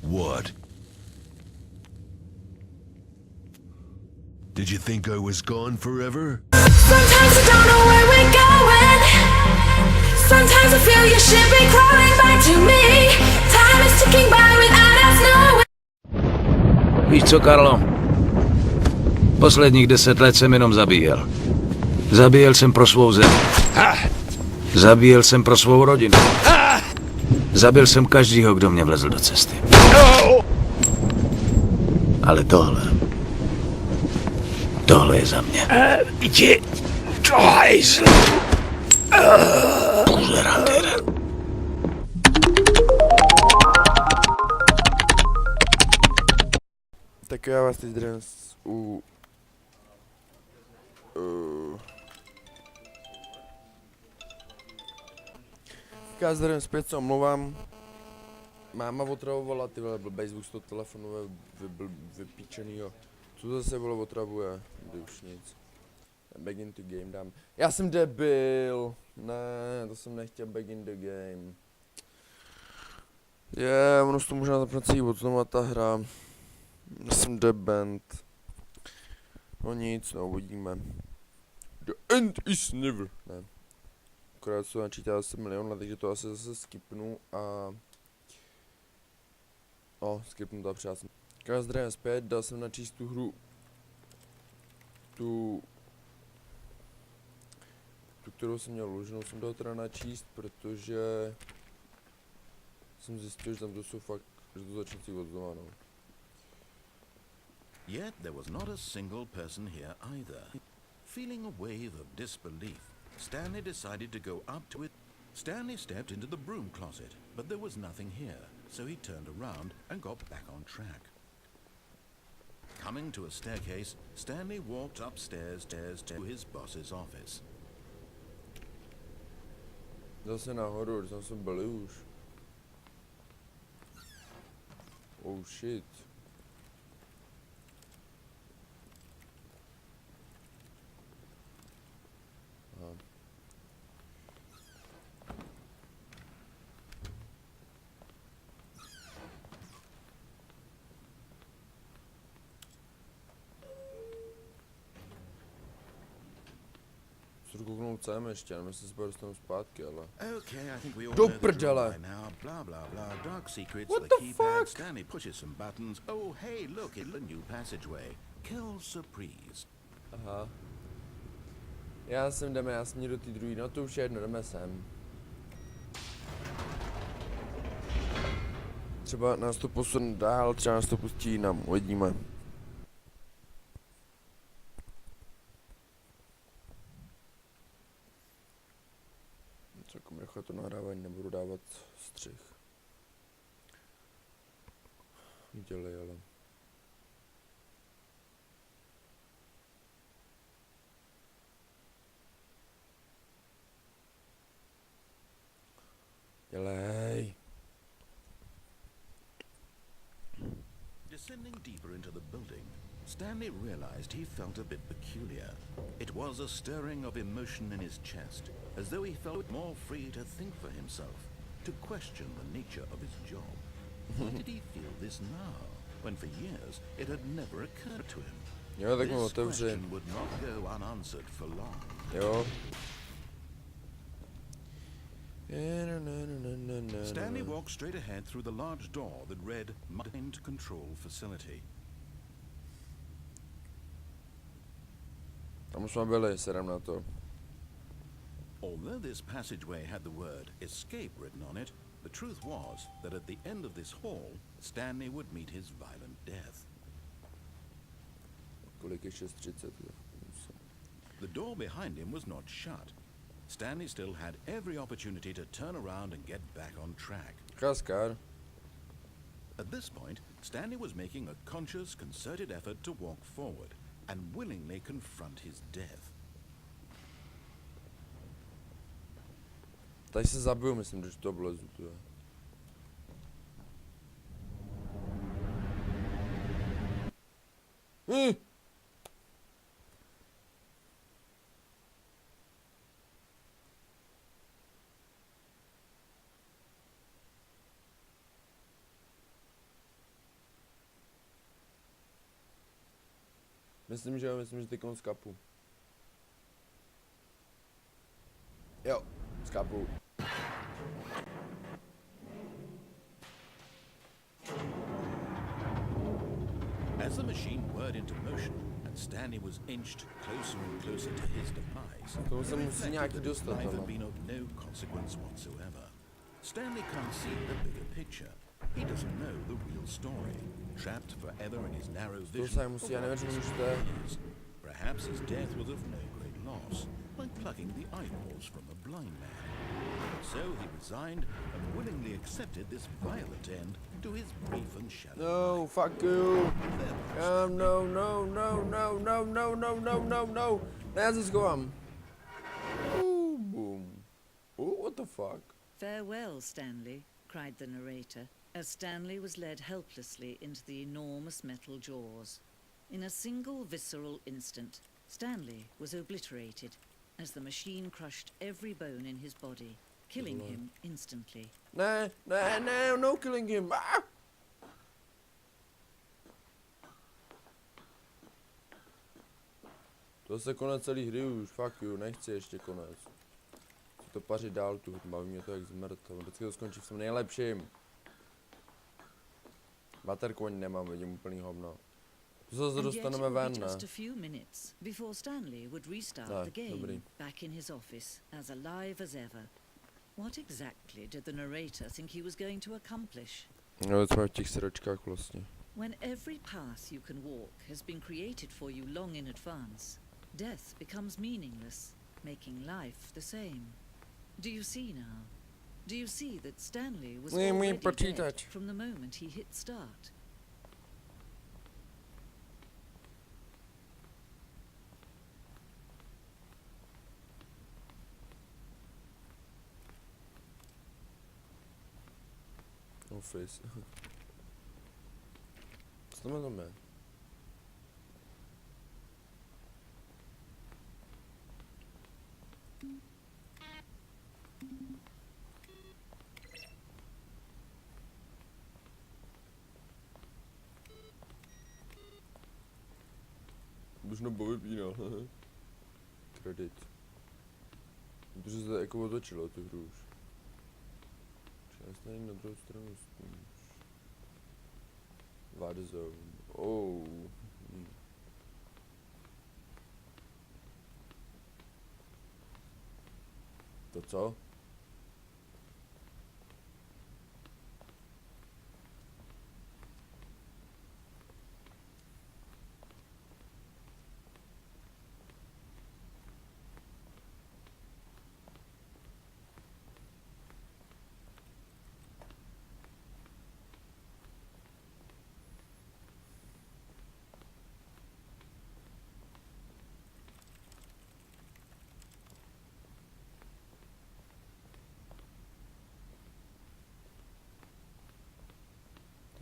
What? Did you think I was gone forever? Sometimes I don't know where we're going. Sometimes I feel your ship be crawling back to me. Time is ticking by without us knowing. Víš co, Karlo? Posledních 10 let jsem jenom zabíjel. Zabíjel jsem pro svou zemi. Zabíjel jsem pro svou rodinu. Zabil jsem každýho, kdo mě vlezl do cesty. Ale tohle je za mě. Jdi do hajzlu. Tak já vás teď dnes já zdravím zpět, se omlouvám. Máma otravovala, ty vole, blbej zvuk z toho telefonu vypíčenýho. Co zase vole otravuje? Kdy už nic. Back in the game dám. Já jsem debil. Ne, to jsem nechtěl back in the game. Ono se to možná zapne celý od znova ta hra. Já jsem debent. No nic, no uvidíme. The end is never. Ne. Akorát se to načítá asi milion let, takže to asi zase skipnu a... skipnu to a přijel jsem. Já zdravím zpět, dal jsem načíst tu hru. Tu, kterou jsem měl uloženou, jsem dal teda načíst, protože... jsem zjistil, že tam to jsou fakt, že to začne si od znova, no. Yet there was not a single person here either. Feeling a wave of disbelief, Stanley decided to go up to it. Stanley stepped into the broom closet, but there was nothing here, so he turned around and got back on track. Coming to a staircase, Stanley walked upstairs to his boss's office. Zase nahoru, tam jsem byl už. Oh shit. Aha. Chci kouknout sem ještě, nevím, jestli se bude dostanu zpátky, ale... Okay, I think we all Do know the drill prdele. by now. Blah blah blah. Dark secrets. What the the keypad. fuck? Stanley pushes some buttons. Oh hey, look, it's a new passageway. Kill surprise. Aha. Já jsem do té druhé, no to už je jedno, jdeme sem. Třeba nás to posune dál, třeba nás to pustí jinam, uvidíme. Celkom rychle to nahrávání, nebudu dávat střih. Dělej, ale... Dělej. Descending deeper into the building, Stanley realized he felt a bit peculiar. It was a stirring of emotion in his chest, as though he felt more free to think for himself, to question the nature of his job. Why did he feel this now, when for years it had never occurred to him? Jo, tak mu This otevři. question would not go unanswered for long. Jo. Stanley walked straight ahead through the large door that read Mind Control Facility. Tam už jsme byli, sedem na to. Although this passageway had the word escape written on it, the truth was that at the end of this hall, Stanley would meet his violent death. Kolik je 6:30? The door behind him was not shut. Stanley still had every opportunity to turn around and get back on track. Kaskar. At this point, Stanley was making a conscious, concerted effort to walk forward and willingly confront his death. Tady se zabiju, myslím, když to vlezu, to je. Myslím, že ty kon skapu. Jo, skapu. As the machine whirred into motion and Stanley was inched closer and closer to his demise, To he se musí nějaký reflected that his dostat, life ale. had been of no consequence whatsoever. Stanley can't see the bigger picture. He doesn't know the real story. Trapped forever in his narrow vision se musí, já nevím, že můžete. Perhaps his death was of no great loss, like plucking the eyeballs from a blind man. So he resigned and willingly accepted this violent end to his brief and shallow No, life. fuck you. Therefore, No, no, no, no, no, no, no, no, no, no. Ne, já se schovám. Boom. What the fuck? Farewell, Stanley, cried the narrator, as Stanley was led helplessly into the enormous metal jaws. In a single visceral instant, Stanley was obliterated as the machine crushed every bone in his body, killing him instantly. Ne, ne, ne, no killing him. Ah! To se konec celý hry už, fuck you, nechci ještě konec. Chci to pařit dál tu, baví mě to jak zmrt, vždycky to skončí v tom nejlepším. Baterku ani nemám, vidím úplný hovno. To se And yet dostaneme it would ven, be ne? just a few minutes before Stanley would restart No, the game, dobrý. back in his office, as alive as ever. What exactly did the narrator think he was going to accomplish? No, co v těch sedačkách vlastně. When every path you can walk has been created for you long in advance, death becomes meaningless, making life the same. Do you see now? Do you see that Stanley was Nie, mój already dead počítač. from the moment he hit start? Office. Co to máme? Možno vypínal. Kredit. Protože se to jako otočilo tu hru už. Já se na druhou stranu spíš. Warzone. Oh. To co?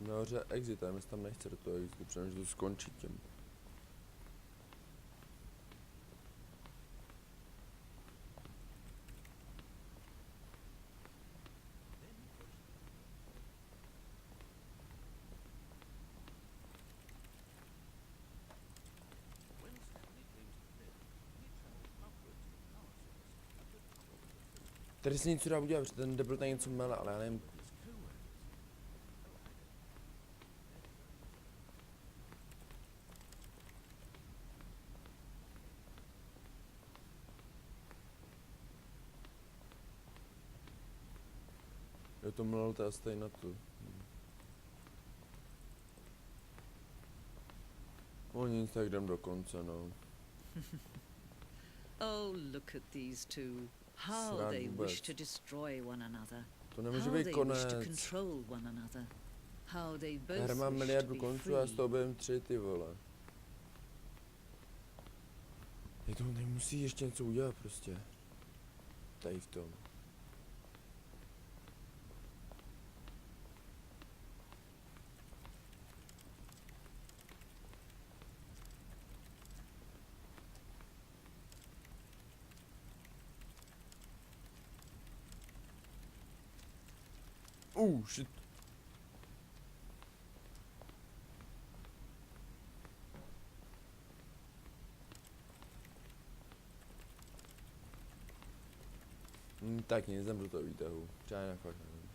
Nahoře exit, a tam nechce do toho exitu, protože to skončí tím. Tady se něco dá udělat, protože ten debil tady něco mele, ale já nevím. Je to mlel, to stejně na tu. O nic, tak jdem do konce, no. Oh, look at these two. How Srát they vůbec. wish to destroy one another. To nemůže How být they konec. wish to control one another. How they both Hra má wish miliardu to be konců a já z free. toho během 3, ty vole. Je to nemusí ještě něco udělat prostě. Tady v tom. Shit. Tak nic, jdem do toho výtahu. Třeba jinak fakt nevím.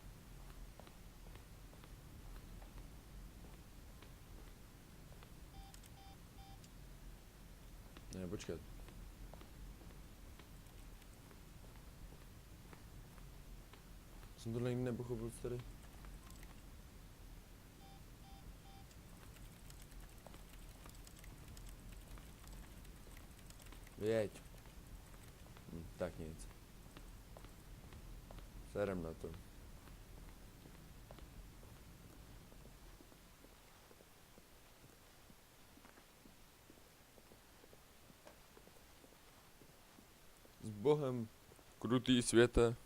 Ne, počkat. Jsem tohle nikdy nepochopil tady. Jeď. Tak nic. Serem na to. S Bohem, krutý světe.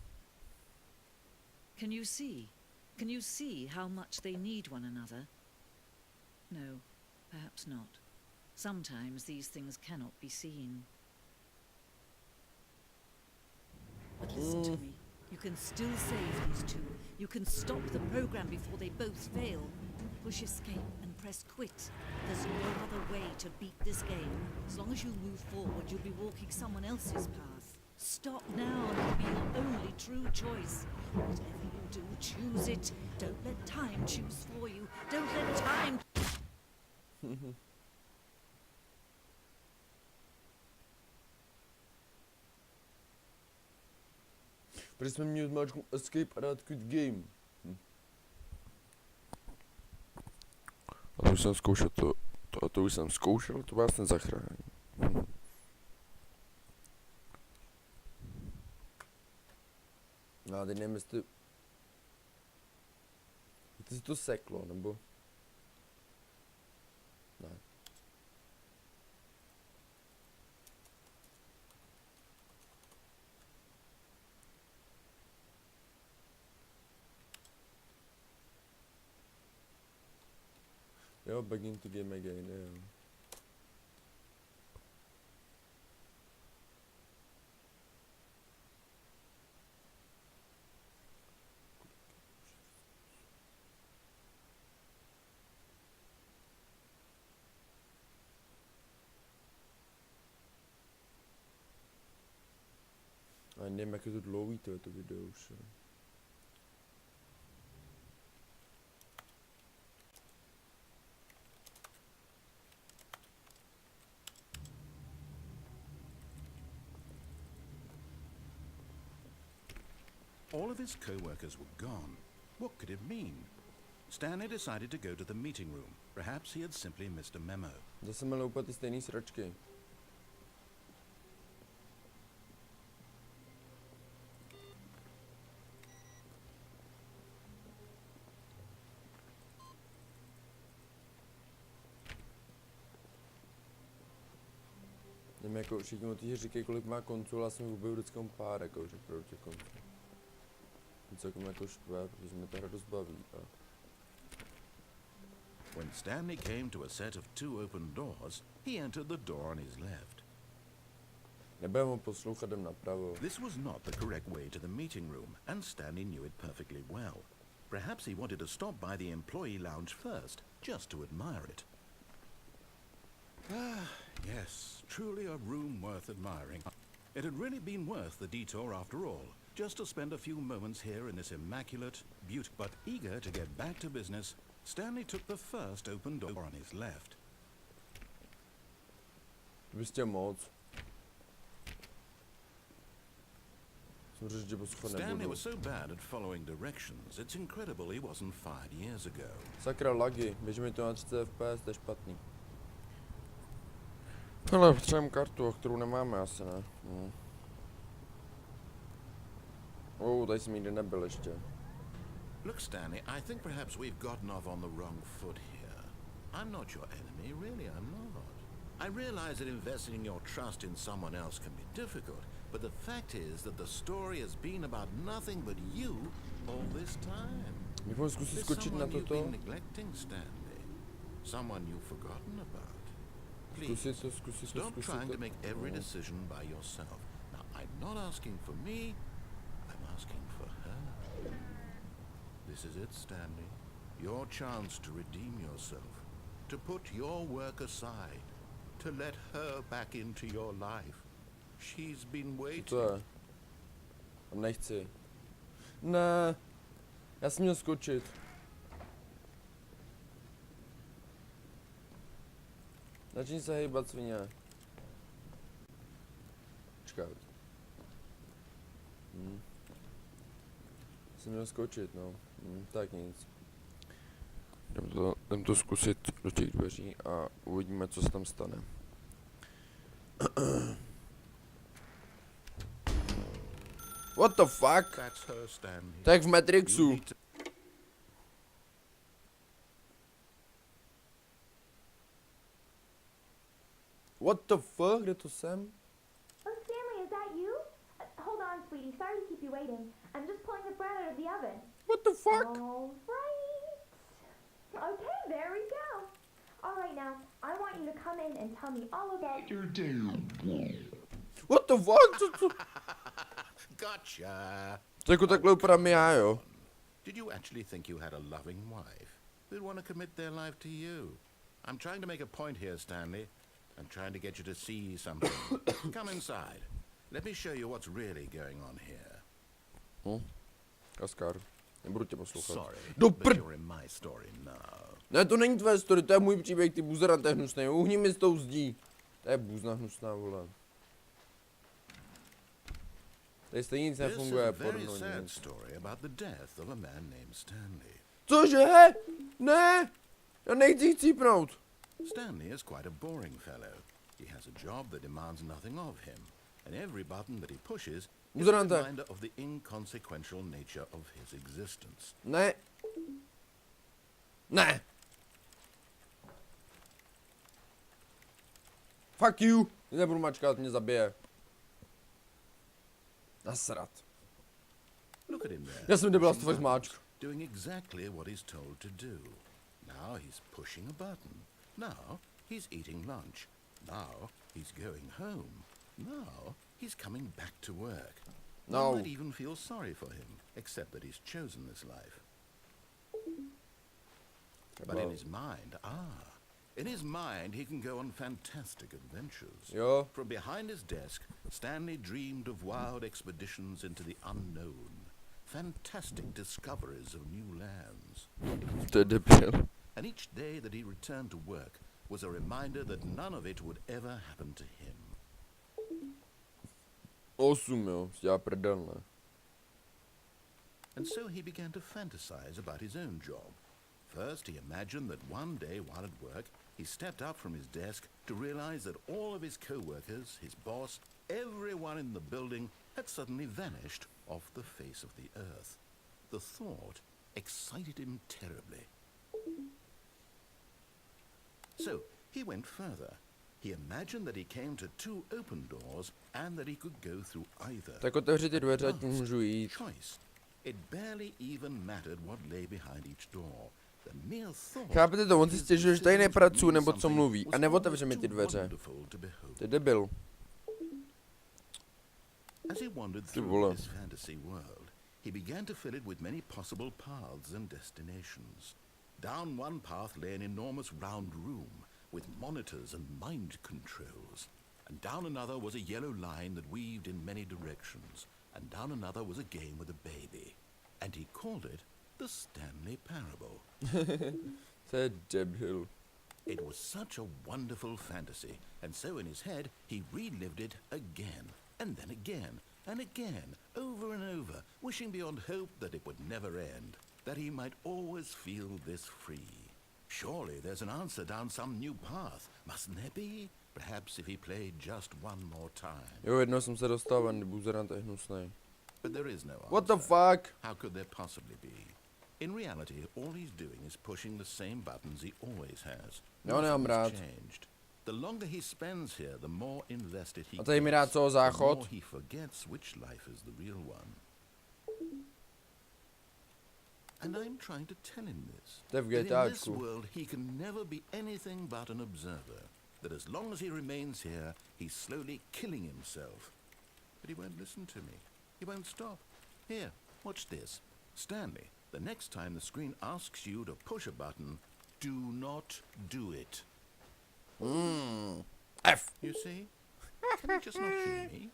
Can you see? Can you see how much they need one another? No, perhaps not. Sometimes these things cannot be seen. But listen to me. You can still save these two. You can stop the program before they both fail. Push escape and press quit. There's no other way to beat this game. As long as you move forward, you'll be walking someone else's path. Stop now and it'll be your only true choice. Whatever you do, choose it. Don't let time choose for you. Don't let time... Proč jsme měli zmáčknout escape a dát quit game? A to už jsem zkoušel to už jsem zkoušel, to vás nezachrání. No a teď nevím, jestli si to seklo, nebo... Ne. Jo, back into game again, jo. A nevím, jak je to dlouhý to video už. Jo. All of his co-workers were gone. What could it mean? Stanley decided to go to the meeting room. Perhaps he had simply missed a memo. Zase měl úplně ty stejný sračky. Nevím, jako všichni o týže říkají, kolik má konců, ale já jsem vůbec vždycky pár, jako, že pro těch konců. Něco jako štve, protože mě ta hra dost baví. A... When Stanley came to a set of two open doors, he entered the door on his left. Nebudeme ho poslouchat, jdem napravo. This was not the correct way to the meeting room, and Stanley knew it perfectly well. Perhaps he wanted to stop by the employee lounge first, just to admire it. Ah, yes, truly a room worth admiring. It had really been worth the detour after all, just to spend a few moments here in this immaculate, beautiful... But eager to get back to business, Stanley took the first open door on his left. Byste moc. Stanley was so bad at following directions, it's incredible he wasn't fired years ago. Sakra, lagy, běží mi to na 30 FPS, to je špatný. Hele, potřebujeme kartu, kterou nemáme asi, ne? Tady jsem nikdy nebyl ještě. Look, Stanley, I think perhaps we've gotten off on the wrong foot here. I'm not your enemy, really, I'm not. I realize that investing your trust in someone else can be difficult, but the fact is that the story has been about nothing but you all this time. Můžeme zkusit skočit na toto? You've been neglecting, Stanley. Someone you've forgotten about. Please, stop trying to make every decision by yourself. Now, I'm not asking for me, I'm asking for her. This is it, Stanley. Your chance to redeem yourself. To put your work aside. To let her back into your life. She's been waiting. Nechci. Ne. Já jsem měl skočit. Začni se hejbat, svině. Počkat. Jsem měl skočit, no. Tak nic. Jdem to zkusit do těch dveří a uvidíme, co se tam stane. What the fuck? That's her, Stanley. Tak v You Matrixu. need to- What the fuck? Kde to jsem? Oh, Stanley, is that you? Hold on, sweetie. Sorry to keep you waiting. I'm just pulling the bread out of the oven. What the fuck? All right. Okay, there we go. All right, now, I want you to come in and tell me all about your What the fuck? Co? Gotcha. To jako takhle upravím já, jo? Did you actually think you had a loving wife who'd want to commit their life to you? I'm trying to make a point here, Stanley. I'm trying to get you to see something. Come inside. Let me show you what's really going on here. Kaskar. Nebudu tě poslouchat. Sorry, Do but prd... you're in my story now. Ne, to není tvé story, to je můj příběh, ty buzerante hnusnej. Uhni mi s tou zdí. To je buzna hnusná, vole. Tady stejně nic This is nefunguje, a very porno sad nic. story about the death of a man named Stanley. Cože? Ne! Já nechci chcípnout. Stanley is quite a boring fellow. He has a job that demands nothing of him, and every button that he pushes is a Buzerante. reminder of the inconsequential nature of his existence. Ne. Ne. Fuck you. Nebudu mačkat, mě zabije. Nasrat. Look at him there. Já jsem nebyl pushing aspoň buttons, zmáčk. doing exactly what he's told to do. Now he's pushing a button. Now he's eating lunch. Now he's going home. Now he's coming back to work. No. One might even feel sorry for him, except that he's chosen this life. But in his mind, in his mind he can go on fantastic adventures. Jo. From behind his desk, Stanley dreamed of wild expeditions into the unknown, fantastic discoveries of new lands. To je debil. And each day that he returned to work was a reminder that none of it would ever happen to him. 8, jo. Já prdel, ne. And so he began to fantasize about his own job. First, he imagined that one day while at work, he stepped up from his desk to realize that all of his co-workers, his boss, everyone in the building had suddenly vanished off the face of the earth. The thought excited him terribly. So, he went further. He imagined that he came to 2 open doors and that he could go through either. Tak otevři ty dveře, ať můžu jít. Choice. It barely even mattered what lay behind each door. The mere thought Chápete to? On si that stěžuje, his že tady decision nepracuju, to do nebo co something mluví. was A neotevře mi almost ty too dveře. wonderful to behold. To je debil. As he wandered Ty through vole. this fantasy world, he began to fill it with many possible paths and destinations. Down one path lay an enormous round room with monitors and mind controls. And down another was a yellow line that weaved in many directions. And down another was a game with a baby. And he called it the Stanley Parable. To je debil. It was such a wonderful fantasy, and so in his head he relived it again, and then again, and again, over and over, wishing beyond hope that it would never end, that he might always feel this free. Surely there's an answer down some new path, mustn't there be? Perhaps if he played just one more time. Jo, jednou jsem se dostal ven, buzerant je hnusnej. But there is no answer. What the fuck? How could there possibly be? In reality, all he's doing is pushing the same buttons he always has. Jo, nemám Nothing's rád. changed. The longer he spends here, the more invested he A tady mi dá gets, co, the záchod? more he forgets which life is the real one. And I'm trying to tell him this. To je v That in this GTAčku. world he can never be anything but an observer. That as long as he remains here, he's slowly killing himself. But he won't listen to me. He won't stop. Here, watch this. Stanley, the next time the screen asks you to push a button, do not do it. F. You see? Can he just not hear me?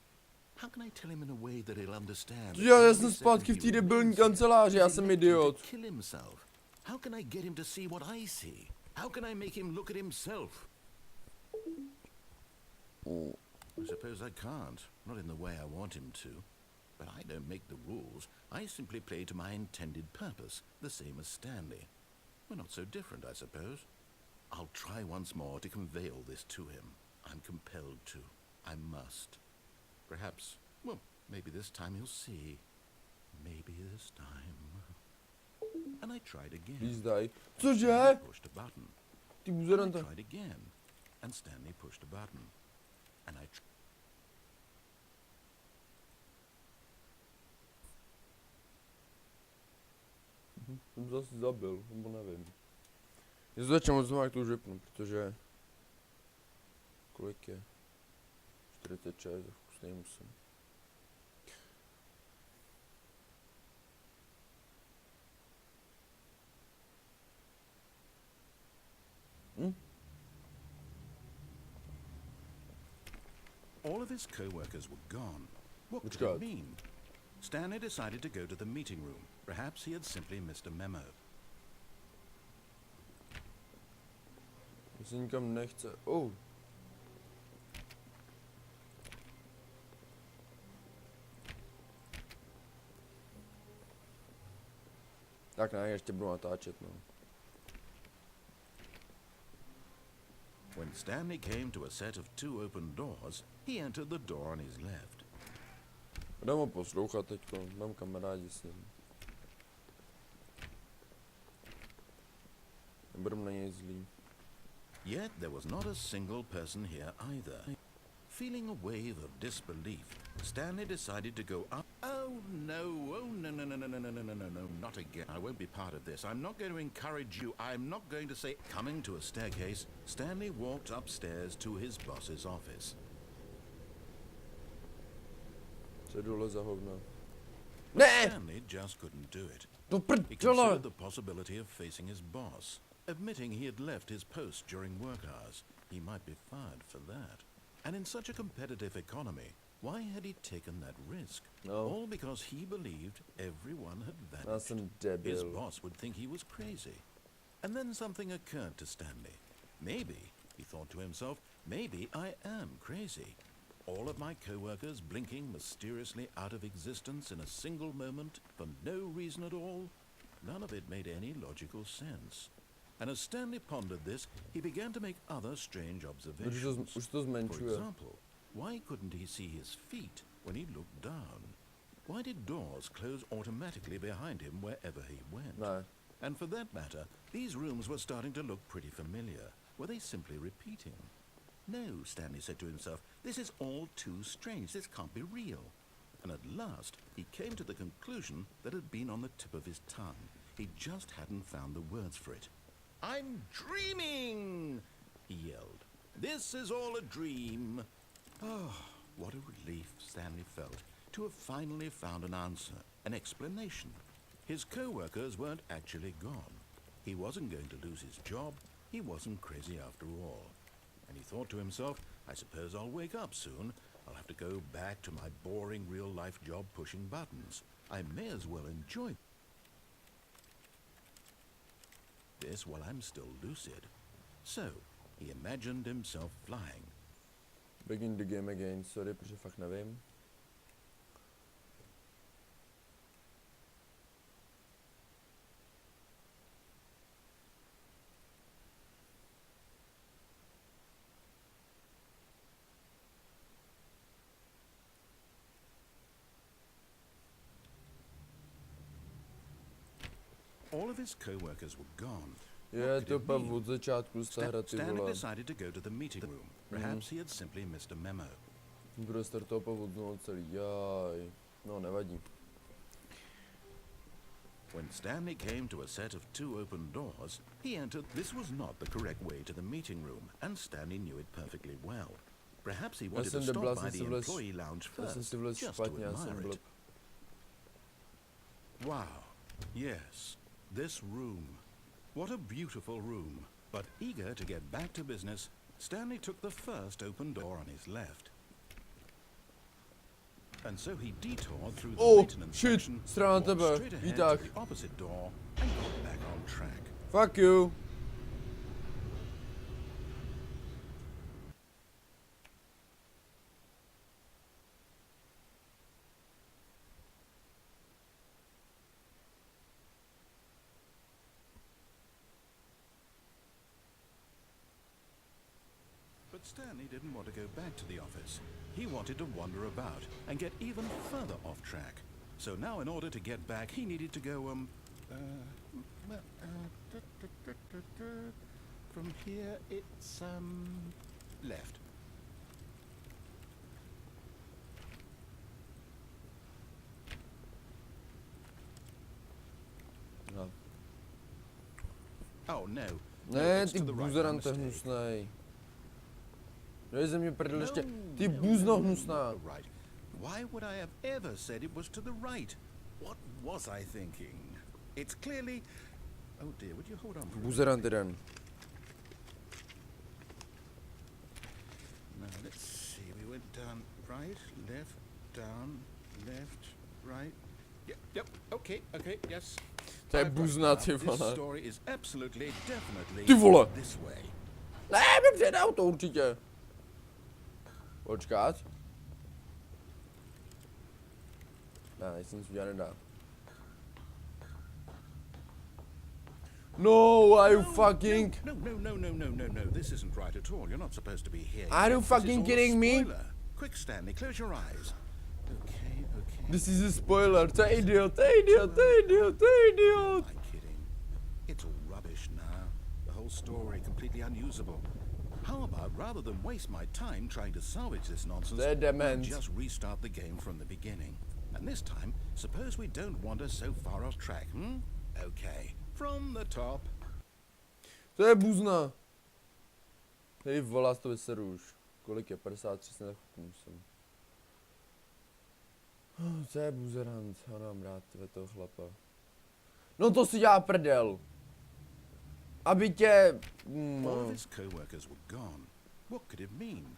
How can I tell him in a way that he'll understand? Já jsem zpátky v té debilní kanceláři, já jsem idiot. Kill himself. How can I get him to see what I see? How can I make him look at himself? I suppose I can't. Not in the way I want him to. But I don't make the rules. I simply play to my intended purpose, the same as Stanley. We're not so different, I suppose. I'll try once more to convey all this to him. I'm compelled to. I must. Perhaps, well, maybe this time he'll see. Maybe this time. And I tried again. Výzdaj. Stanley Cože? pushed a button. Ty And I buzeranta. tried again. And Stanley pushed a button. And I Jsem se asi zabil, nebo nevím. Když začnu moc znovu, jak to už vypnu, protože... Kolik je? 46, tak už nemusím. All of his co-workers were gone. What Which could it God? mean? Stanley decided to go to the meeting room. Perhaps he had simply missed a memo. Jestli nikam nechce. Oh. Tak ne, ještě budu natáčet, no. When Stanley came to a set of 2 open doors, he entered the door on his left. Budeme ho poslouchat teďko, mám kamarádi s ním. Nebudem na něj zlý. Yet there was not a single person here either. Feeling a wave of disbelief, Stanley decided to go up. Oh no, not again. I won't be part of this. I'm not going to encourage you. I'm not going to say... Coming to a staircase, Stanley walked upstairs to his boss's office. Co dole za hovno? But Ne! Stanley just couldn't do it. Do He prdele! considered the possibility of facing his boss, admitting he had left his post during work hours. He might be fired for that. And in such a competitive economy, why had he taken that risk? No. All because he believed everyone had Já vanished. jsem His debil. boss would think he was crazy. And then something occurred to Stanley. Maybe, he thought to himself, maybe I am crazy. All of my co-workers blinking mysteriously out of existence in a single moment for no reason at all. None of it made any logical sense. And as Stanley pondered this, he began to make other strange observations. Už to For zmenšuje. example, why couldn't he see his feet when he looked down? Why did doors close automatically behind him wherever he went? Ne. And for that matter, these rooms were starting to look pretty familiar. Were they simply repeating? No, Stanley said to himself, this is all too strange. This can't be real. And at last, he came to the conclusion that had been on the tip of his tongue. He just hadn't found the words for it. I'm dreaming, he yelled. This is all a dream. Oh, what a relief Stanley felt to have finally found an answer, an explanation. His co-workers weren't actually gone. He wasn't going to lose his job. He wasn't crazy after all. And he thought to himself, I suppose I'll wake up soon. I'll have to go back to my boring real-life job pushing buttons. I may as well enjoy this while I'm still lucid. So, he imagined himself flying. Begin the game again, sorry, protože fakt nevím. All of his co-workers were gone. Je to pak od začátku z té hry, ty Stanley vole. decided to go to the meeting room. Perhaps he had simply missed a memo. Bude startovat pak od znovu celý, jaj. No, nevadí. When Stanley came to a set of 2 open doors, he entered. This was not the correct way to the meeting room, and Stanley knew it perfectly well. Perhaps he wanted to jsem debil, stop by the employee lounge já jsem first, si vlez just to špatně, já jsem admire byl. it. Wow, yes, this room. What a beautiful room. But eager to get back to business, Stanley took the first open door on his left. And so he detoured through the Oh, maintenance shit. section, Strana walked tebe. straight ahead Vitah. to the opposite door, and got back on track. Fuck you. But Stanley didn't want to go back to the office. He wanted to wander about and get even further off track. So now in order to get back, he needed to go, from here it's, left. No. Oh, no. Ne, it's ty to the right, my buzerante mistake. hnusnej. No ze mě prdel ještě. Ty No, buzno no, hnusná. right. Why would I have ever said it was to the right? What was I thinking? It's clearly... Oh dear, would you hold on for a minute? Buzerant jeden. Now, let's see. We went down right, left, down, left, right. Yep, okay, yes. To je I've got buzna, it ty now. This vole. story is absolutely, definitely Ty vole. this way. Ne, mi přijede auto určitě. Počkat. Ne, nic nic udělat nedá. No, are you fucking... No, this isn't right at all. You're not supposed to be here. Are yet. you This is fucking all a kidding me? spoiler. Quick, Stanley, close your eyes. Okay. This is a spoiler, to je idiot, to je idiot, to je idiot, to je idiot. I'm kidding. It's all rubbish now. The whole story completely unusable. How about, rather than waste my time trying to salvage this nonsense, They're we'll dement. just restart the game from the beginning. And this time, suppose we don't wander so far off track, Okay. From the top. To je buzna. Hej, volá to vyseru už. Kolik je? 53 se musím. To je buzerant, já mám rád toho chlapa. No to si dělá prdel. Aby tě... All of his co-workers were gone. What could it mean?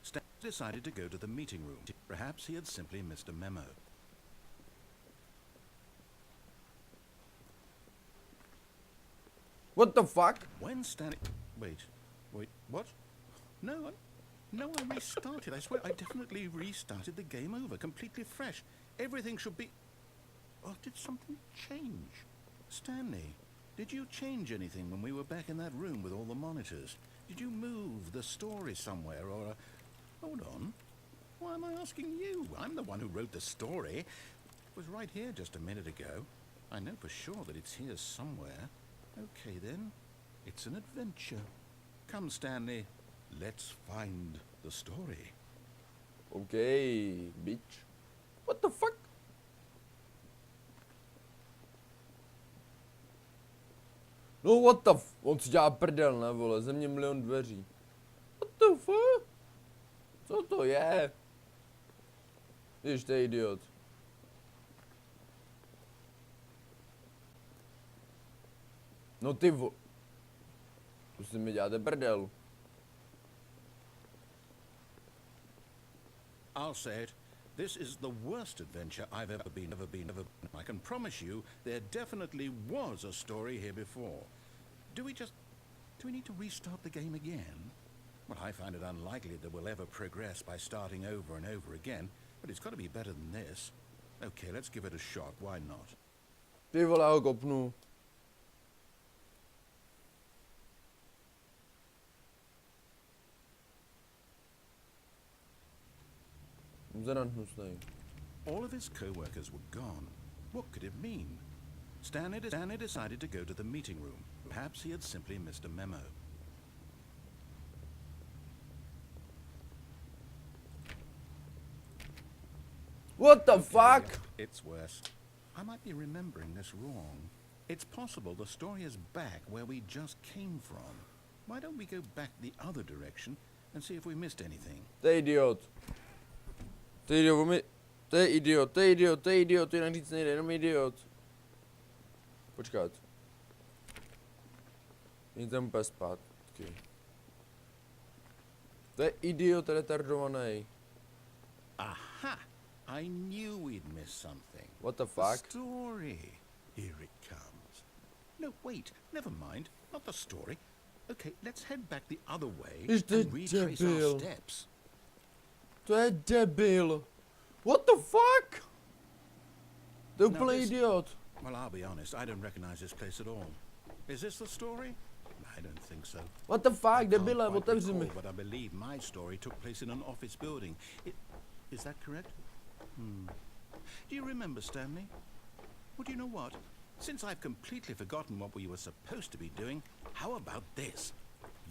Stan decided to go to the meeting room. Perhaps he had simply missed a memo. What the fuck? When Stanley... Wait, what? No, I restarted. I swear, I definitely restarted the game over, completely fresh. Everything should be... Oh, did something change? Stanley, did you change anything when we were back in that room with all the monitors? Did you move the story somewhere, or... Hold on. Why am I asking you? I'm the one who wrote the story. It was right here just a minute ago. I know for sure that it's here somewhere. Okay, then. It's an adventure. Come, Stanley. Let's find the story. Okay, bitch. What the fuck? No what the f... On si dělá prdel, ne vole, země milion dveří. What the fuck? Co to je? Víš, to je idiot. No ty vo... Tu si mi děláte prdel. I'll say it. This is the worst adventure I've ever been. I can promise you there definitely was a story here before. Do we need to restart the game again? Well, I find it unlikely that we'll ever progress by starting over and over again, but it's got to be better than this. Okay, let's give it a shot. Why not? Ty vole, já ho kopnu. All of his co-workers were gone. What could it mean? Stanley decided to go to the meeting room. Perhaps he had simply missed a memo. What the Okay, fuck? yeah, it's worse. I might be remembering this wrong. It's possible the story is back where we just came from. Why don't we go back the other direction and see if we missed anything? To je idiot. To je idiot, to je idiot, to je idiot, to je idiot, to jinak říct nejde, jenom idiot. Počkat. Jdi tam úplně zpátky. To je idiot retardovaný. Aha! I knew we'd miss something. What the The fuck? story. Here it comes. No, wait, never mind. Not the story. Okay, let's head back the other way Is the and retrace debil. our steps. To je debil. What the fuck? To je Now úplný this- idiot. Well, I'll be honest, I don't recognize this place at all. Is this the story? I don't think so. What the fuck, I can't debile, quite otevři mi. recall, but I believe my story took place in an office building. Is that correct? Do you remember, Stanley? Well, do you know what? Since I've completely forgotten what we were supposed to be doing, how about this?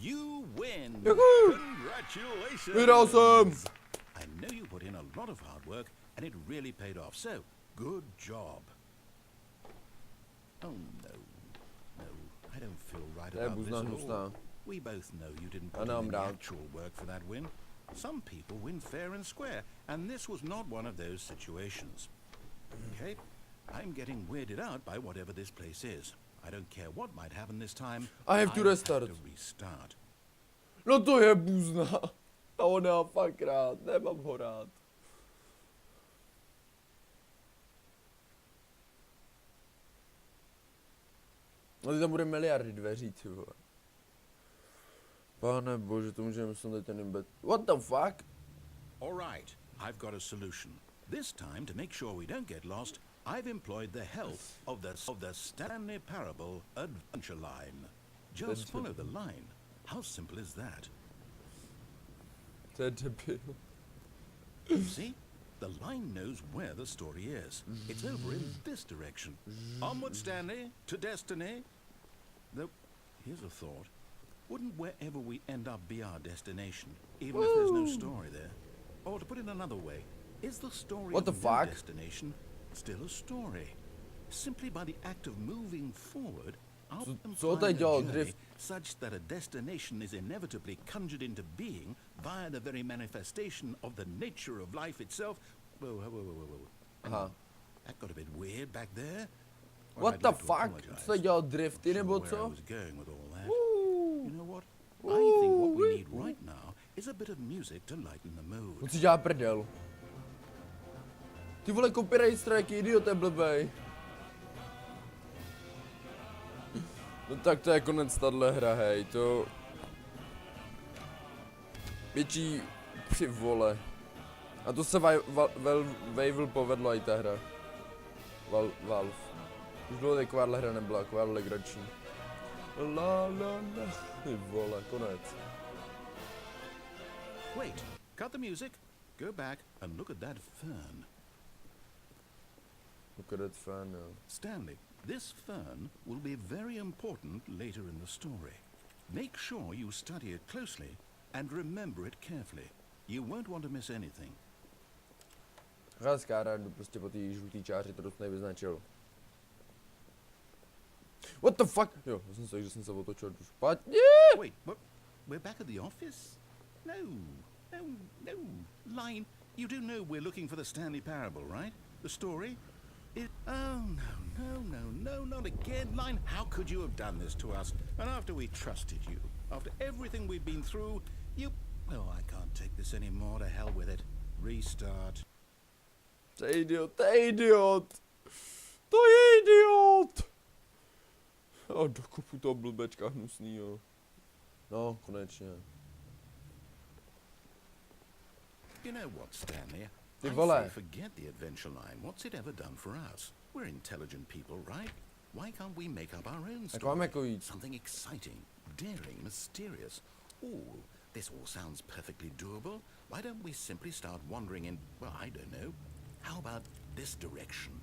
You win! Yahoo! Congratulations! Vyhrál jsem! I know you put in a lot of hard work, and it really paid off, so good job. Oh, no. No, I don't feel right To je about this buzna at all. hnusná. We both know you didn't put Ano, in any rád. actual work for that win. Some people win fair and square, and this was not one of those situations. Okay, I'm getting weirded out by whatever this place is. I don't care what might happen this time. I have to restart. to restart. No to je buzna. A on já fakt rád, nemám ho rád. No tam bude miliardy dveří, ty vole. Pane bože, to můžeme snad ten imbet. What the fuck? All right, I've got a solution. This time, to make sure we don't get lost, I've employed the help of the Stanley Parable adventure line. Just follow the line. How simple is that? To je debil. See? The line knows where the story is. It's over in this direction. Onward, Stanley, to destiny. Though, here's a thought. Wouldn't wherever we end up be our destination, even if there's no story there? Or to put it another way, is the story What the of no fuck? destination still a story? Simply by the act of moving forward, I'll co imply teď dělal the journey drift? such that a destination is inevitably conjured into being via the very manifestation of the nature of life itself. Whoa. Hang Aha. on. That got a bit weird back there. Well, What I'd the like to fuck? apologize. Co dělal drifty Not nebo sure where I co? was going with all that. Woo. You know what? I think what we need right now is a bit of music to lighten the mood. On si dělá prdel. Ty vole, copyright strike, idiote blbej. No tak to je konec tahle hra, hej, to... Větší při vole. A to se Valve povedlo i ta hra. Valve. Už bylo takováhle hra nebyla, taková legrační. La. Ty vole, konec. Wait, cut the music, go back and look at that fern. Look at that fan now. Stanley, this fern will be very important later in the story. Make sure you study it closely and remember it carefully. You won't want to miss anything. Házká rádu prostě po té žlutý čáři to dost nevyznačil. What the fuck? Jo, že jsem se otočil špatně. Wait, what? We're back at the office? No. Line, you do know we're looking for the Stanley Parable, right? The story? Oh, no, not again. Line, how could you have done this to us? And after we trusted you, after everything we've been through, well, I can't take this anymore. To hell with it. Restart. To je idiot. To je idiot. A do kopu toho blbečka hnusnýho. No, konečně. You know what, Stanley? Ty I vole. say forget the adventure line. What's it ever done for us? We're intelligent people, right? Why can't we make up our own Tak mám story? jako jít. Something exciting, daring, mysterious. Ooh, this all sounds perfectly doable. Why don't we simply start wandering in, well, I don't know. How about this direction?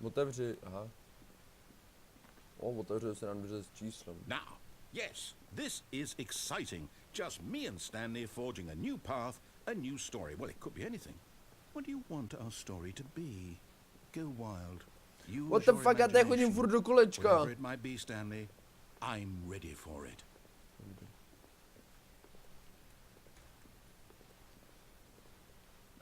Otevři, aha. Otevřel se nám dveře s číslem. Now, yes, this is exciting. Just me and Stanley forging a new path, a new story. Well, it could be anything. What do you want our story to be? Go wild. Use What the your fuck, já tady chodím imagination. furt do kolečka. Whatever it might be, Stanley, I'm ready for it.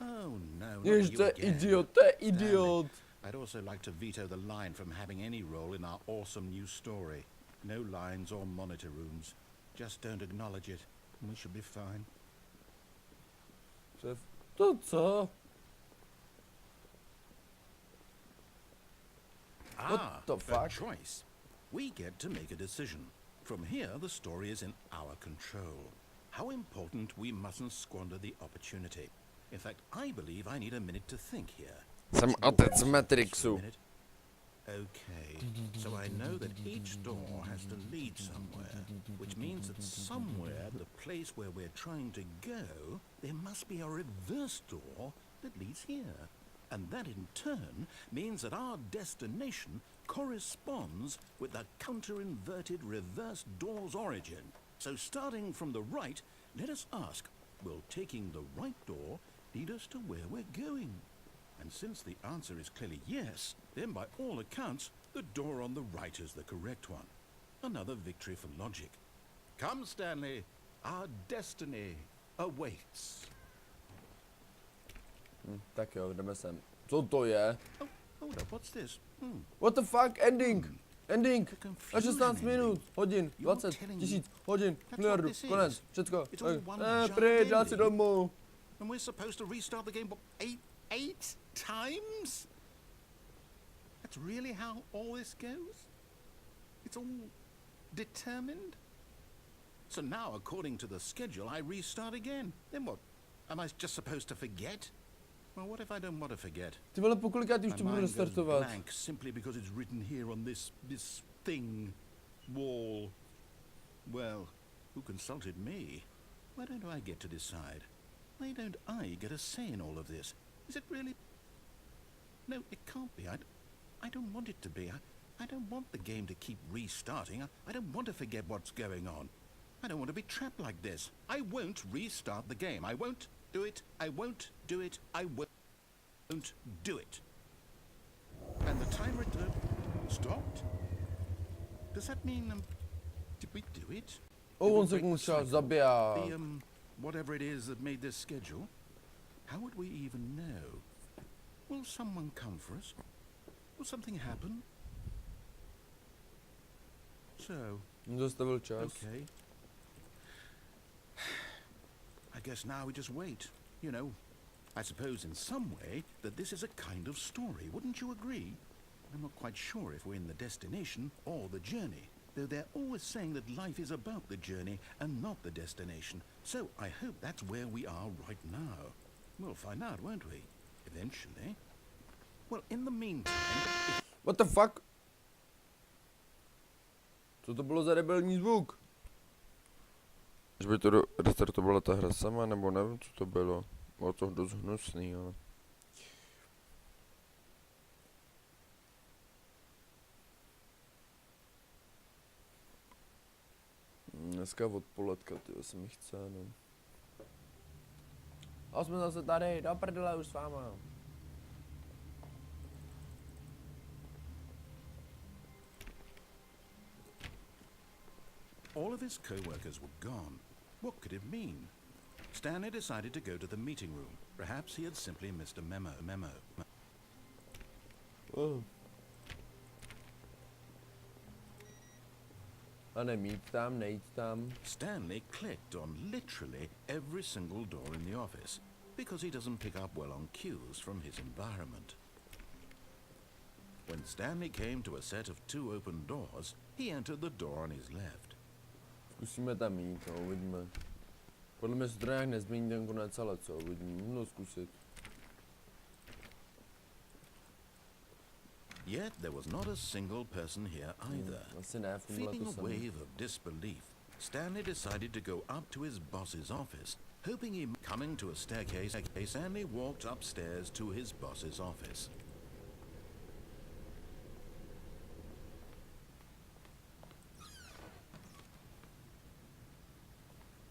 Oh no, not Jež, you to je again. idiot, to je Stanley, idiot. I'd also like to veto the line from having any role in our awesome new story. No lines or monitor rooms. Just don't acknowledge it, and we should be fine. To co? What the a fuck? choice. We get to make a decision. From here, the story is in our control. How important we mustn't squander the opportunity. In fact, I believe I need a minute to think here. Jsem otec Matrixu. Okay, so I know that each door has to lead somewhere, which means that somewhere, the place where we're trying to go, there must be a reverse door that leads here. And that in turn means that our destination corresponds with the counter-inverted reverse door's origin. So starting from the right, let us ask, will taking the right door lead us to where we're going? And since the answer is clearly yes, then by all accounts, the door on the right is the correct one. Another victory for logic. Come, Stanley, our destiny awaits. Tak jo, jdeme sem. Co to je? Oh, hold up, what's this? What the fuck? Ending! Ending! The Na confusion 16 ending. minut, hodin, You're 20 telling tisíc, me hodin, that's what miliardu, this is? konec, všecko. It's all one giant Pryč, já si ending. domů. And we're supposed to restart the game, what, eight times? That's really how all this goes? It's all determined? So now, according to the schedule, I restart again. Then what? Am I just supposed to forget? Well, what if I don't want to forget? Ty vole, pokolikátý už My to budu mind goes restartovat? blank simply because it's written here on this thing, wall. Well, who consulted me? Why don't I get to decide? Why don't I get a say in all of this? Is it really? No, it can't be. I don't want it to be. I don't want the game to keep restarting. I don't want to forget what's going on. I don't want to be trapped like this. I won't restart the game. I won't do it. I won't do it. I won't do it. And the timer stopped? Does that mean, did we do it? Oh, Did we on se break the musel cycle? zabijat. The, whatever it is that made this schedule? How would we even know? Will someone come for us? Will something happen? So, Zastavil čas. okay. I guess now we just wait. You know, I suppose in some way that this is a kind of story, wouldn't you agree? I'm not quite sure if we're in the destination or the journey, though they're always saying that life is about the journey and not the destination. So I hope that's where we are right now. We'll find out, won't we? Eventually. Well, in the meantime... What the fuck? Co to bylo za rebelní zvuk? Že by to restartovala ta hra sama, nebo nevím, co to bylo. Bylo to dost hnusný, ale... Dneska odpoledka, tyjo, se mi chce, no. A jsme zase tady, do prdele už s váma. All of his co-workers were gone. What could it mean? Stanley decided to go to the meeting room. Perhaps he had simply missed a memo. Oh. A nemít tam, nejít tam. Stanley clicked on literally every single door in the office because he doesn't pick up well on cues from his environment. When Stanley came to a set of 2 open doors, he entered the door on his left. Zkusíme tam jít, no, uvidíme. Podle mě se to nějak nezmění ten konec, ale co, uvidíme, no zkusit. Yet there was not a single person here either. Asi ne, v tomhle Feeling to a samé. wave of disbelief, Stanley decided to go up to his boss's office, hoping he coming to a staircase. Stanley walked upstairs to his boss's office.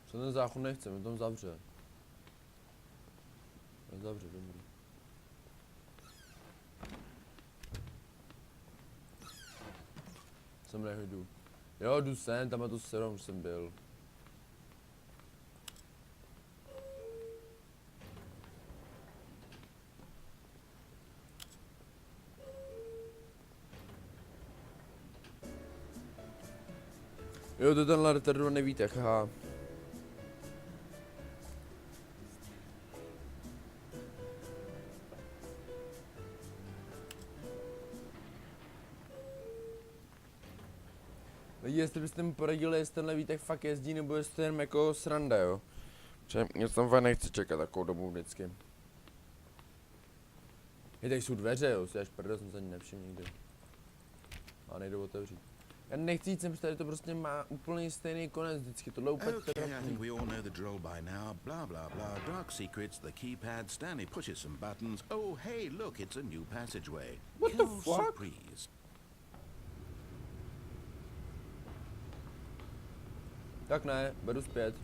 Co ten záchod nechce, mi tam zavře. Zavře, dobrý. Sem nejdu. Jo, jdu sem, tam je to serum, už jsem byl. Jo, to je tenhle retardovaný výtah, aha. Lidi, jestli byste mi poradili, jestli tenhle výtah fakt jezdí, nebo jestli to jen jako sranda, jo. Protože mě tam fakt nechci čekat takovou dobu vždycky. Je, tady jsou dveře, jo, si až prdel, jsem se ani nevšiml nikdy. A nejdu otevřít. Já nechci jít sem, že tady to prostě má úplně stejný konec vždycky, tohle úplně Okay, I think we all know the drill by now. Blah, blah, blah. Dark secrets, the keypad. Stanley pushes some buttons. Oh, hey, look, it's a new passageway. What the fuck? Surprise. Tak ne, beru zpět.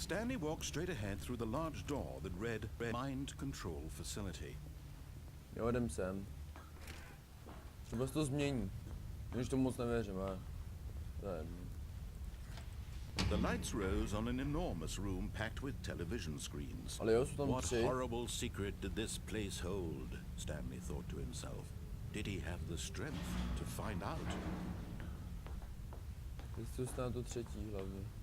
Stanley walked straight ahead through the large door that read Mind Control Facility. Jo, jdem sem. Třeba se to změní. Když tomu moc nevěřím, ale... To je jedno. The lights rose on an enormous room packed with television screens. Ale jo, jsou tam What 3. horrible secret did this place hold? Stanley thought to himself. Did he have the strength to find out? Teď se dostane to 3. hlavně.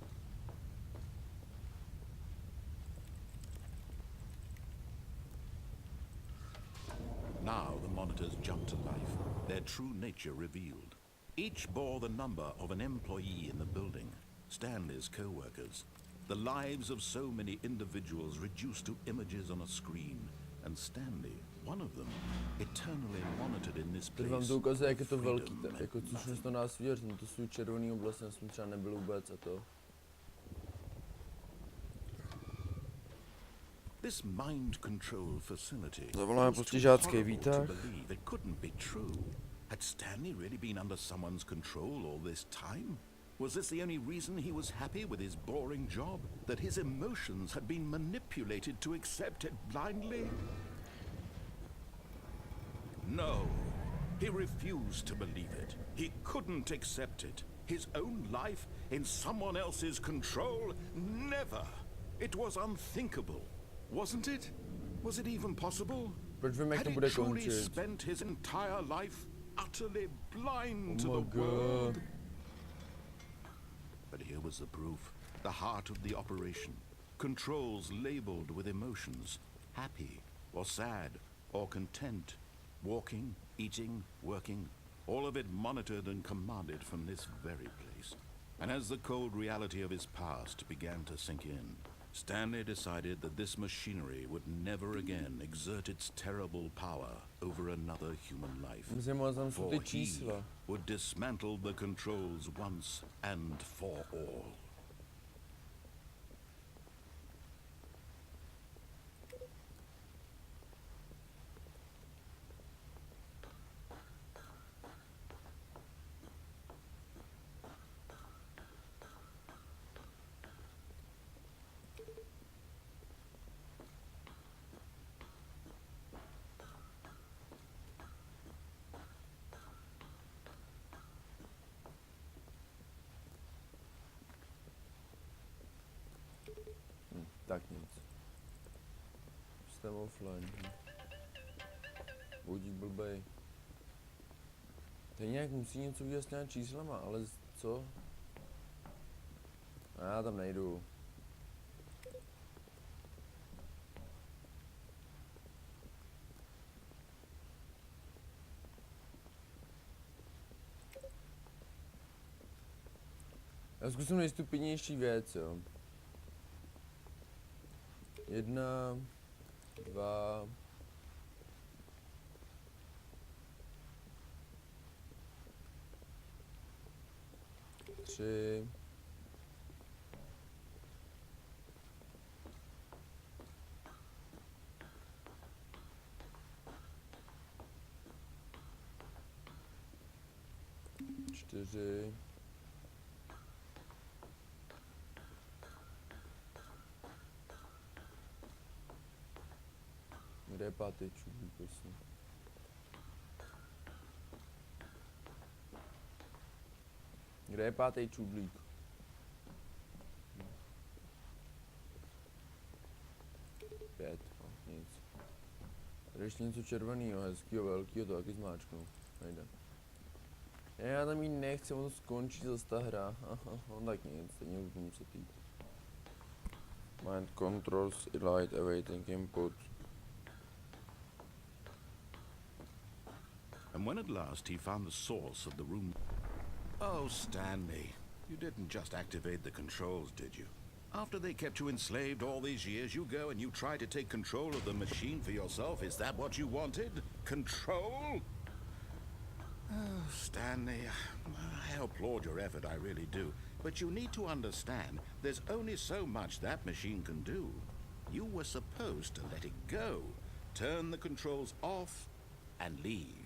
Now the monitors jumped to life, their true nature revealed. Each bore the number of an employee in the building, Stanley's co-workers. The lives of so many individuals reduced to images on a screen, and Stanley, one of them, eternally monitored in this Teď place. vám to ukazuje, jak je to velký, freedom and jako což to nás věří, to jsou červený oblasti, já jsem třeba nebyl vůbec a to. This mind control facility Zavoláme was too postižácký horrible to výtah. believe. It couldn't be true. Had Stanley really been under someone's control all this time? Was this the only reason he was happy with his boring job? That his emotions had been manipulated to accept it blindly? No. He refused to believe it. He couldn't accept it. His own life in someone else's control? Never. It was unthinkable. Wasn't it? Was it even possible? Proč vím, jak Had to he bude truly končit? spent his entire life utterly blind to Oh my the world? God. But here was the proof. The heart of the operation. Controls labeled with emotions. Happy, or sad, or content. Walking, eating, working. All of it monitored and commanded from this very place. And as the cold reality of his past began to sink in, Stanley decided that this machinery would never again exert its terrible power over another human life. Myslím, že tam jsou For ty he čísla. would dismantle the controls once and for all. Tak nic. Systém offline. Budík blbej. Teď nějak musí něco udělat s těmi číslama, ale co? Já tam nejdu. Já zkusím nejstupidnější věc, jo. 1, 2, 3, 4, 5 čudlí, prosím. Kde je pátý čudlík? Pět, no, nic. Tady ještě něco červeného, hezkýho, velkýho, to taky zmáčknu. Nejde. Já tam jí nechci, on skončí zase ta hra. Aha, on tak nic, stejně už budu muset jít. Mind controls, light, awaiting input. And when at last he found the source of the room... Oh, Stanley, you didn't just activate the controls, did you? After they kept you enslaved all these years, you go and you try to take control of the machine for yourself. Is that what you wanted? Control? Oh, Stanley, I applaud your effort, I really do. But you need to understand, there's only so much that machine can do. You were supposed to let it go, turn the controls off, and leave.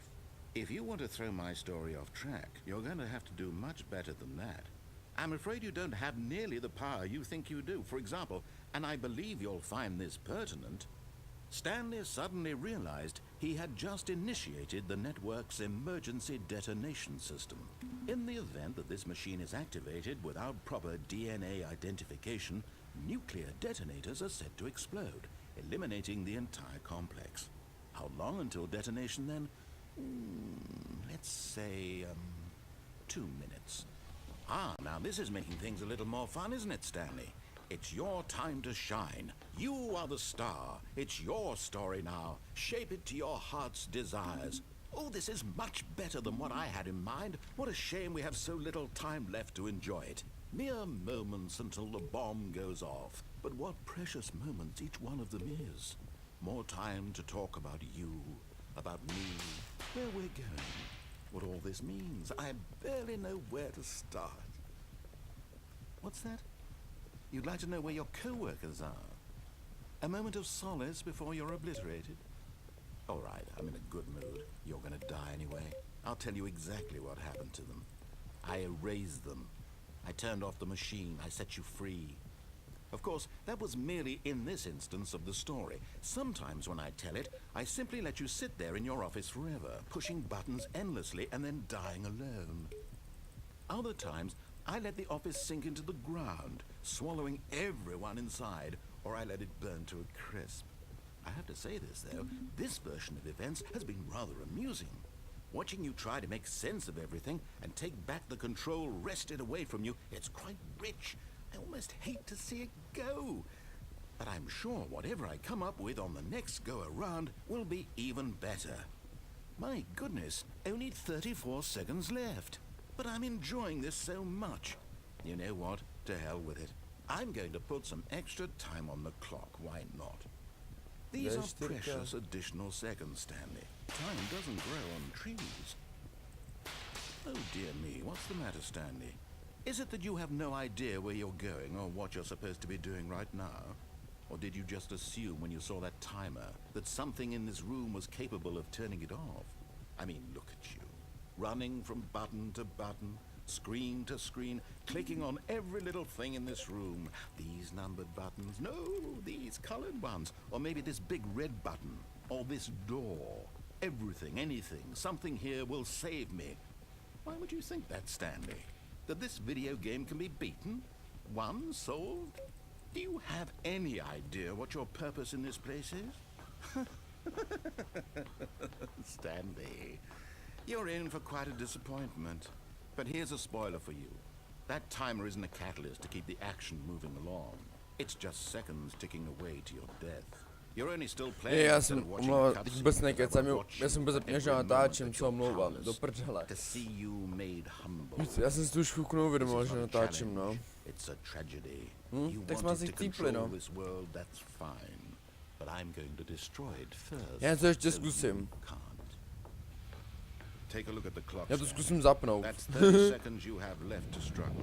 If you want to throw my story off track, you're going to have to do much better than that. I'm afraid you don't have nearly the power you think you do. For example, and I believe you'll find this pertinent, Stanley suddenly realized he had just initiated the network's emergency detonation system. In the event that this machine is activated without proper DNA identification, nuclear detonators are set to explode, eliminating the entire complex. How long until detonation then? Let's say, 2 minutes. Ah, now this is making things a little more fun, isn't it, Stanley? It's your time to shine. You are the star. It's your story now. Shape it to your heart's desires. Oh, this is much better than what I had in mind. What a shame we have so little time left to enjoy it. Mere moments until the bomb goes off. But what precious moments each one of them is. More time to talk about you, about me, where we're going, what all this means. I barely know where to start. What's that? You'd like to know where your co-workers are? A moment of solace before you're obliterated? All right, I'm in a good mood. You're gonna die anyway. I'll tell you exactly what happened to them. I erased them. I turned off the machine. I set you free. Of course, that was merely in this instance of the story. Sometimes when I tell it, I simply let you sit there in your office forever, pushing buttons endlessly and then dying alone. Other times, I let the office sink into the ground, swallowing everyone inside, or I let it burn to a crisp. I have to say this, though, this version of events has been rather amusing. Watching you try to make sense of everything and take back the control wrested away from you, it's quite rich. I almost hate to see it go. But I'm sure whatever I come up with on the next go-around will be even better. My goodness, only 34 seconds left. But I'm enjoying this so much. You know what? To hell with it. I'm going to put some extra time on the clock. Why not? These are precious additional seconds, Stanley. Time doesn't grow on trees. Oh dear me, what's the matter, Stanley? Is it that you have no idea where you're going or what you're supposed to be doing right now? Or did you just assume when you saw that timer that something in this room was capable of turning it off? I mean, look at you. Running from button to button, screen to screen, clicking on every little thing in this room. These numbered buttons, no, these colored ones. Or maybe this big red button, or this door. Everything, anything, something here will save me. Why would you think that, Stanley? That this video game can be beaten? Won? Solved? Do you have any idea what your purpose in this place is? Stanley, you're in for quite a disappointment. But here's a spoiler for you. That timer isn't a catalyst to keep the action moving along. It's just seconds ticking away to your death. You're only still playing. Já jsem vůbec nekecám, já jsem vůbec zapněl, že natáčím, co omlouvám, do prdele. Já jsem si tu už chvilku neuvědomil, že natáčím, no. Tak jsme si chcípli, no. Já to ještě zkusím. Já to zkusím zapnout. 30 seconds you have left to struggle.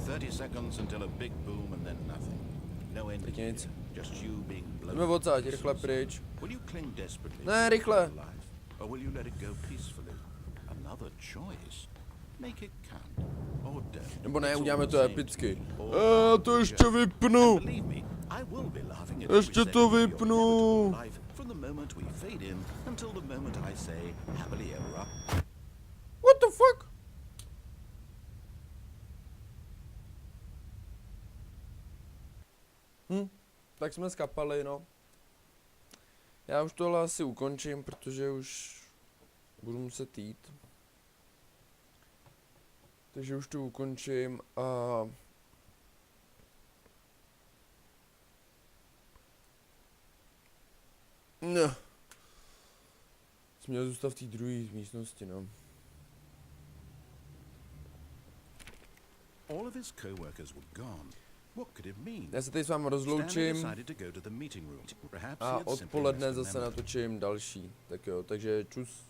30 seconds until a big boom and then nothing. No end. Just you being blown. Jdeme odsaď, rychle pryč. Will you cling desperately? Ne, rychle. Or will you let it go peacefully? Another choice. Make it count. Or don't. Nebo ne, uděláme to epicky. To ještě vypnu. Ještě to vypnu. From the moment we fade in until the moment I say happily ever up. What the fuck? Tak jsme skapali, no. Já už tohle asi ukončím, protože už budu muset jít. Takže už to ukončím a... No. Jsem měl zůstat v té druhé místnosti, no. All of his co-workers were gone. What could it mean? Já se tady s vámi rozloučím a odpoledne zase natočím další. Tak jo, takže čus.